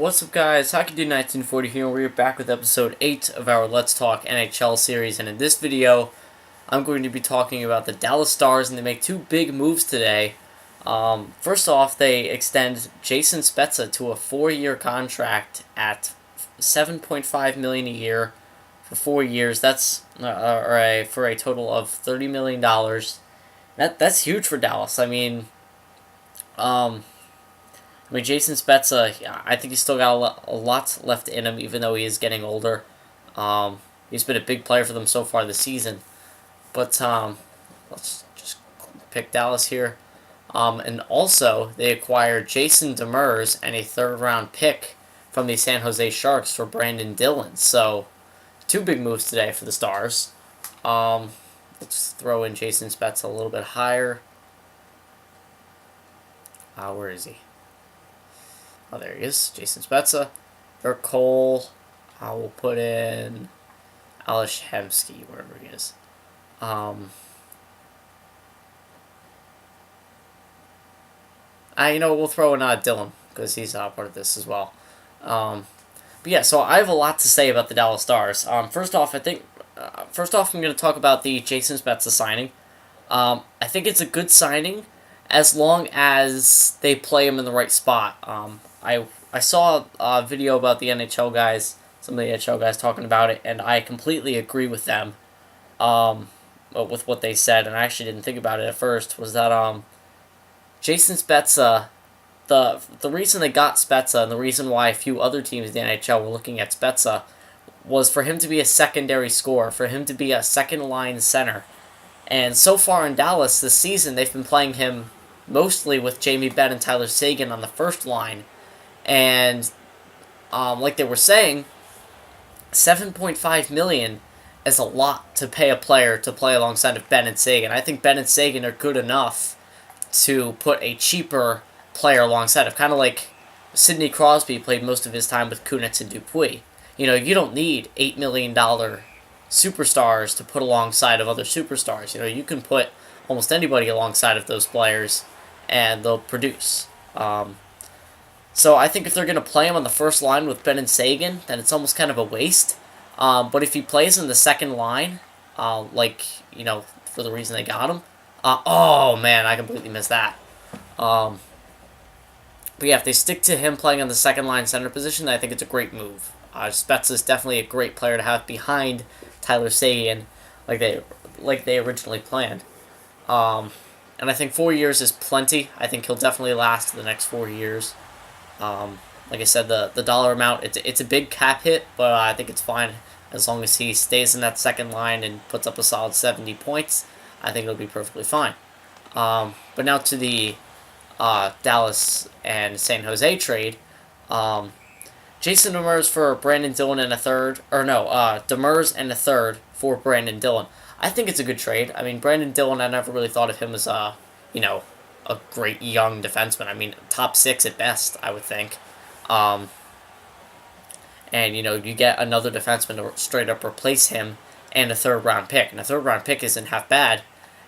What's up, guys? Hockey Dude 1940 here, and we're back with episode 8 of our Let's Talk NHL series. And in this video, I'm going to be talking about the Dallas Stars, and they make two big moves today. First off, they extend Jason Spezza to a 4-year contract at $7.5 million a year for 4 years. That's for a total of $30 million. That's huge for Dallas. Jason Spezza, I think he's still got a lot left in him, even though he is getting older. He's been a big player for them so far this season. But let's just pick Dallas here. And also, they acquired Jason Demers and a third-round pick from the San Jose Sharks for Brandon Dillon. So, two big moves today for the Stars. Let's throw in Jason Spezza a little bit higher. Where is he? Oh, there he is, Jason Spezza. For Cole, I will put in Alashemsky, wherever he is. We'll throw in Dillon, because he's part of this as well. But yeah, so I have a lot to say about the Dallas Stars. First off, I'm going to talk about the Jason Spezza signing. I think it's a good signing, as long as they play him in the right spot. I saw a video about the NHL guys, some of the NHL guys talking about it, and I completely agree with them, with what they said, and I actually didn't think about it at first, was that, Jason Spezza, the reason they got Spezza, and the reason why a few other teams in the NHL were looking at Spezza, was for him to be a secondary scorer, for him to be a second-line center. And so far in Dallas this season, they've been playing him mostly with Jamie Benn and Tyler Seguin on the first line. And like they were saying, $7.5 million is a lot to pay a player to play alongside of Benn and Seguin. I think Benn and Seguin are good enough to put a cheaper player alongside of, kind of like Sidney Crosby played most of his time with Kunitz and Dupuis. You don't need $8 million superstars to put alongside of other superstars. You can put almost anybody alongside of those players, and they'll produce. So I think if they're going to play him on the first line with Benn and Seguin, then it's almost kind of a waste. But if he plays in the second line, for the reason they got him, oh man, I completely missed that. But yeah, if they stick to him playing on the second line center position, I think it's a great move. Spezza is definitely a great player to have behind Tyler Seguin, like they originally planned. And I think 4 years is plenty. I think he'll definitely last the next 4 years. Like I said, the dollar amount, it's a big cap hit, but I think it's fine as long as he stays in that second line and puts up a solid 70 points. I think it'll be perfectly fine. But now to the Dallas and San Jose trade. Jason Demers for Brandon Dillon and a third, Demers and a third for Brandon Dillon. I think it's a good trade. Brandon Dillon, I never really thought of him as a great young defenseman. Top 6 at best, I would think. And you get another defenseman to straight up replace him and a third-round pick. And a third-round pick isn't half bad.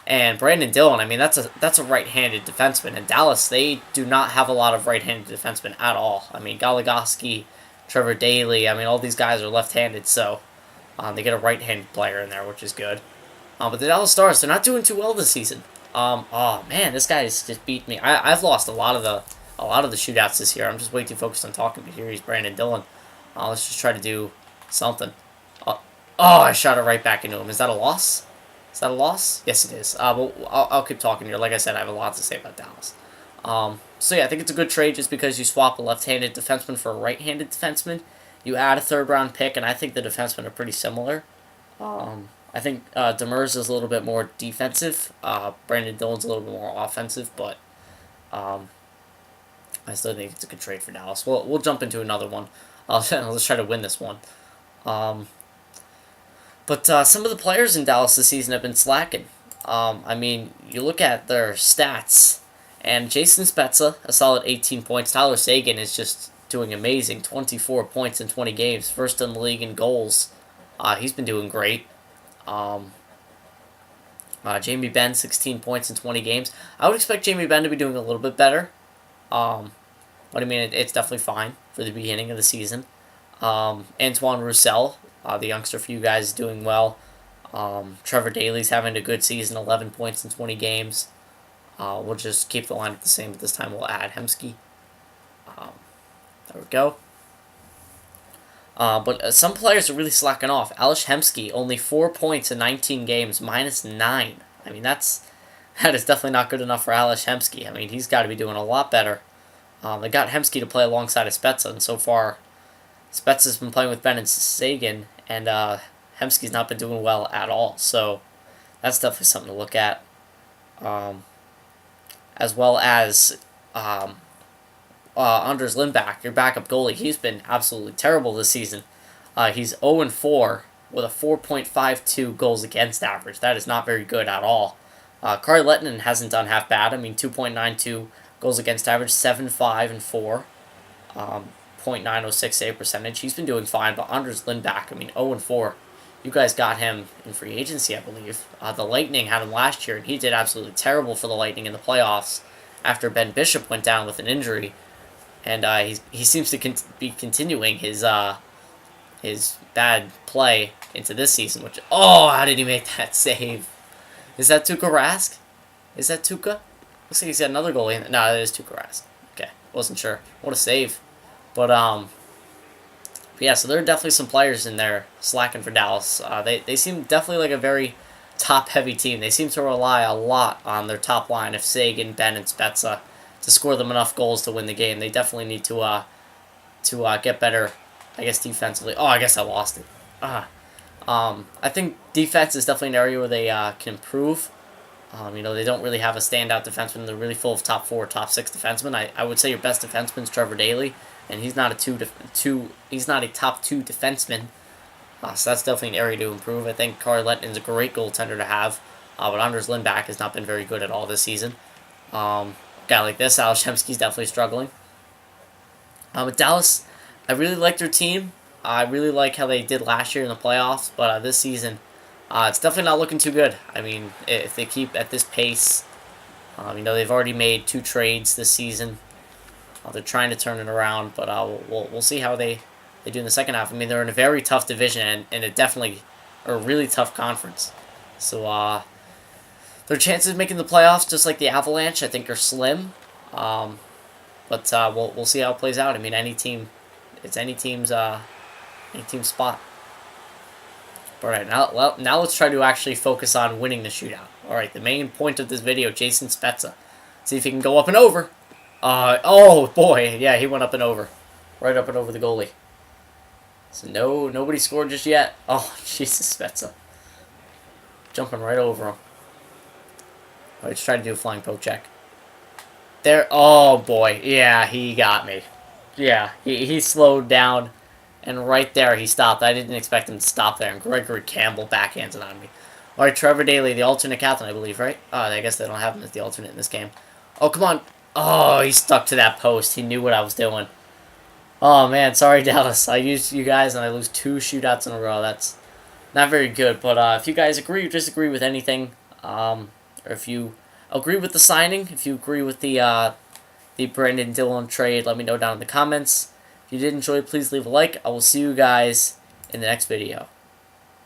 And Brandon Dillon, that's a right-handed defenseman. And Dallas, they do not have a lot of right-handed defensemen at all. Goligoski, Trevor Daley, all these guys are left-handed, so they get a right-handed player in there, which is good. But the Dallas Stars, they're not doing too well this season. Oh man, this guy's just beat me. I've lost a lot of the shootouts this year. I'm just way too focused on talking, but here he's Brandon Dillon. Let's just try to do something. I shot it right back into him. Is that a loss? Is that a loss? Yes, it is. But I'll keep talking here. Like I said, I have a lot to say about Dallas. So yeah, I think it's a good trade just because you swap a left-handed defenseman for a right-handed defenseman. You add a third-round pick, and I think the defensemen are pretty similar. I think Demers is a little bit more defensive. Brandon Dillon's a little bit more offensive, but I still think it's a good trade for Dallas. We'll jump into another one. Let's try to win this one. But some of the players in Dallas this season have been slacking. You look at their stats, and Jason Spezza, a solid 18 points. Tyler Seguin is just doing amazing, 24 points in 20 games, first in the league in goals. He's been doing great. Jamie Benn, 16 points in 20 games. I would expect Jamie Benn to be doing a little bit better. but I mean, it's definitely fine for the beginning of the season. Antoine Roussel, the youngster for you guys, is doing well. Trevor Daley's having a good season, 11 points in 20 games. We'll just keep the lineup the same, but this time we'll add Hemsky. Um, there we go. But some players are really slacking off. Ales Hemsky, only 4 points in 19 games, -9. I mean, that is definitely not good enough for Ales Hemsky. I mean, he's got to be doing a lot better. They got Hemsky to play alongside of Spezza, and so far, Spezza's been playing with Ben and Sagan, and Hemsky's not been doing well at all. So that's definitely something to look at. As well as Anders Lindback, your backup goalie. He's been absolutely terrible this season. He's 0-4 with a 4.52 goals against average. That is not very good at all. Kari Lehtinen hasn't done half bad. I mean, 2.92 goals against average, 7-5-4, 0.906 save percentage. He's been doing fine, but Anders Lindback, I mean, 0-4. You guys got him in free agency, I believe. The Lightning had him last year, and he did absolutely terrible for the Lightning in the playoffs after Ben Bishop went down with an injury. And he seems to be continuing his bad play into this season. Which, oh, how did he make that save? Is that Tuukka Rask? Is that Tuukka? Looks like he's got another goalie. No, that is Tuukka Rask. Okay, wasn't sure. What a save. But yeah, so there are definitely some players in there slacking for Dallas. They seem definitely like a very top-heavy team. They seem to rely a lot on their top line of Sagan, Ben, and Spezza to score them enough goals to win the game. They definitely need to get better, I guess, defensively. Oh, I guess I lost it. I think defense is definitely an area where they can improve. They don't really have a standout defenseman. They're really full of top 4, top 6 defensemen. I would say your best defenseman is Trevor Daley, and he's not he's not a top 2 defenseman. So that's definitely an area to improve. I think Kari Lehtinen's a great goaltender to have, but Anders Lindback has not been very good at all this season. Guy like this, Ales Hemsky's definitely struggling. But Dallas, I really like their team. I really like how they did last year in the playoffs, but this season, it's definitely not looking too good. I mean, if they keep at this pace, they've already made 2 trades this season. They're trying to turn it around, but we'll see how they do in the second half. I mean, they're in a very tough division and a really tough conference. So their chances of making the playoffs, just like the Avalanche, I think are slim. But we'll see how it plays out. I mean, it's any team's spot. All right, now let's try to actually focus on winning the shootout. All right, the main point of this video, Jason Spezza. See if he can go up and over. Oh boy, yeah, he went up and over, right up and over the goalie. So nobody scored just yet. Oh, Jesus, Spezza, jumping right over him. All right, let's try to do a flying poke check. There, oh boy, yeah, he got me. Yeah, he slowed down, and right there he stopped. I didn't expect him to stop there, and Gregory Campbell backhanded on me. All right, Trevor Daley, the alternate captain, I believe, right? I guess they don't have him as the alternate in this game. Oh, come on. Oh, he stuck to that post. He knew what I was doing. Oh, man, sorry, Dallas. I used you guys, and I lose 2 shootouts in a row. That's not very good, but if you guys agree or disagree with anything, or if you agree with the signing, if you agree with the Brandon Dillon trade, let me know down in the comments. If you did enjoy, please leave a like. I will see you guys in the next video.